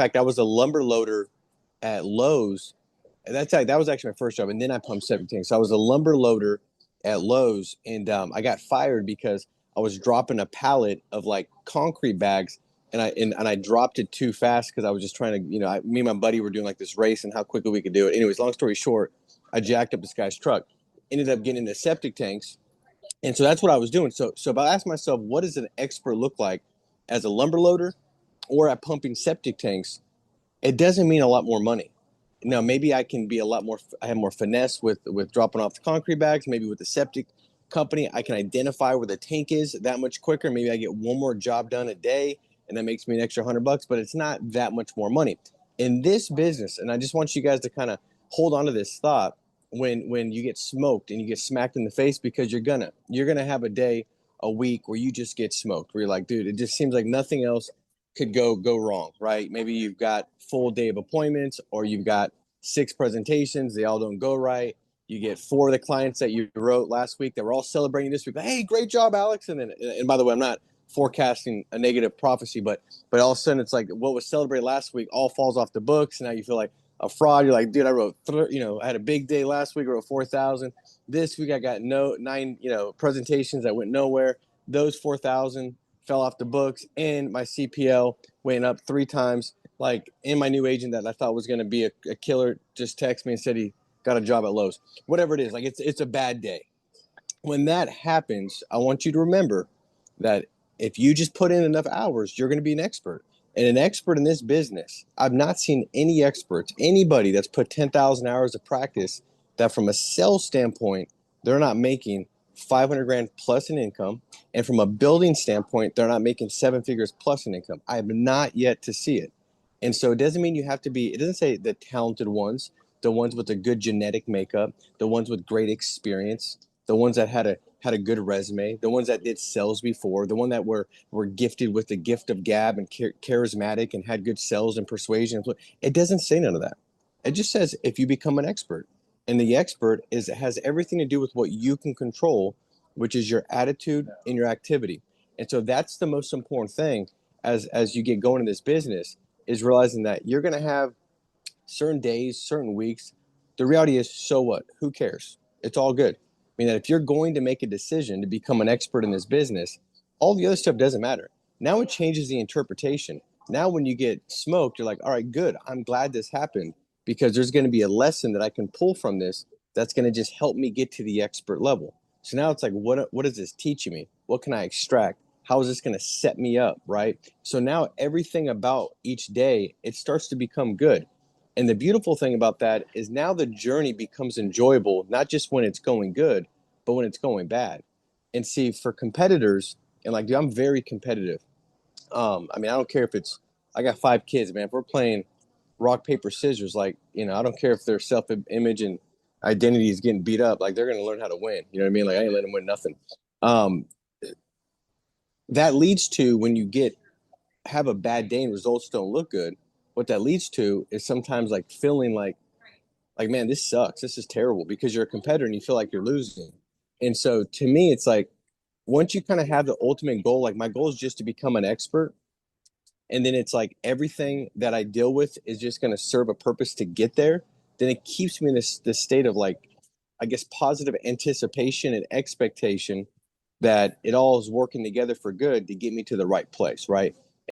fact, I was a lumber loader at Lowe's. That was actually my first job, and then I pumped septic tanks. So I was a lumber loader at Lowe's, and I got fired because I was dropping a pallet of like concrete bags, and I dropped it too fast because I was just trying to, me and my buddy were doing like this race and how quickly we could do it. Anyways, long story short, I jacked up this guy's truck, ended up getting into septic tanks, and so that's what I was doing. So if I asked myself, what does an expert look like as a lumber loader or at pumping septic tanks? It doesn't mean a lot more money. Now, maybe I can be a lot more, I have more finesse with dropping off the concrete bags. Maybe with the septic company, I can identify where the tank is that much quicker. Maybe I get one more job done a day and that makes me an extra $100, but it's not that much more money in this business. And I just want you guys to kind of hold on to this thought when you get smoked and you get smacked in the face, because you're gonna have a day, a week where you just get smoked, where you're like, dude, it just seems like nothing else could go wrong, right? Maybe you've got full day of appointments, or you've got 6 presentations, they all don't go right. You get 4 of the clients that you wrote last week that were all celebrating this week. Hey, great job, Alex. And by the way, I'm not forecasting a negative prophecy, but all of a sudden it's like what was celebrated last week all falls off the books. And now you feel like a fraud. You're like, dude, I wrote, I had a big day last week, I wrote 4,000. This week I got 9, presentations that went nowhere. Those 4,000 fell off the books, and my CPL went up 3 times. Like, and my new agent that I thought was going to be a killer just texted me and said he got a job at Lowe's. Whatever it is, like it's a bad day. When that happens, I want you to remember that if you just put in enough hours, you're going to be an expert. And an expert in this business, I've not seen any experts, anybody that's put 10,000 hours of practice, that from a sales standpoint, they're not making 500 grand plus in income. And from a building standpoint, they're not making 7 figures plus in income. I have not yet to see it. And so it doesn't mean you have to be, it doesn't say the talented ones, the ones with a good genetic makeup, the ones with great experience, the ones that had a good resume, the ones that did sales before, the one that were gifted with the gift of gab and charismatic and had good sales and persuasion. It doesn't say none of that. It just says if you become an expert. And the expert has everything to do with what you can control, which is your attitude and your activity. And so that's the most important thing as you get going in this business, is realizing that you're going to have certain days, certain weeks. The reality is, so what? Who cares? It's all good. I mean, that if you're going to make a decision to become an expert in this business, all the other stuff doesn't matter. Now it changes the interpretation. Now when you get smoked, you're like, all right, good. I'm glad this happened, because there's going to be a lesson that I can pull from this that's going to just help me get to the expert level. So now it's like, what is this teaching me? What can I extract? How is this going to set me up, right? So now everything about each day, it starts to become good. And the beautiful thing about that is now the journey becomes enjoyable, not just when it's going good, but when it's going bad. And see, for competitors, and like, dude, I'm very competitive. I mean, I don't care if I got 5 kids, man. If we're playing rock, paper, scissors, like, I don't care if their self-image and identity is getting beat up. Like, they're going to learn how to win. You know what I mean? Like, I ain't letting them win nothing. Um, that leads to, when you have a bad day and results don't look good, what that leads to is sometimes like feeling like, man, this sucks. This is terrible, because you're a competitor and you feel like you're losing. And so to me, it's like, once you kind of have the ultimate goal, like my goal is just to become an expert. And then it's like everything that I deal with is just going to serve a purpose to get there. Then it keeps me in this state of, like, I guess, positive anticipation and expectation that it all is working together for good to get me to the right place, right?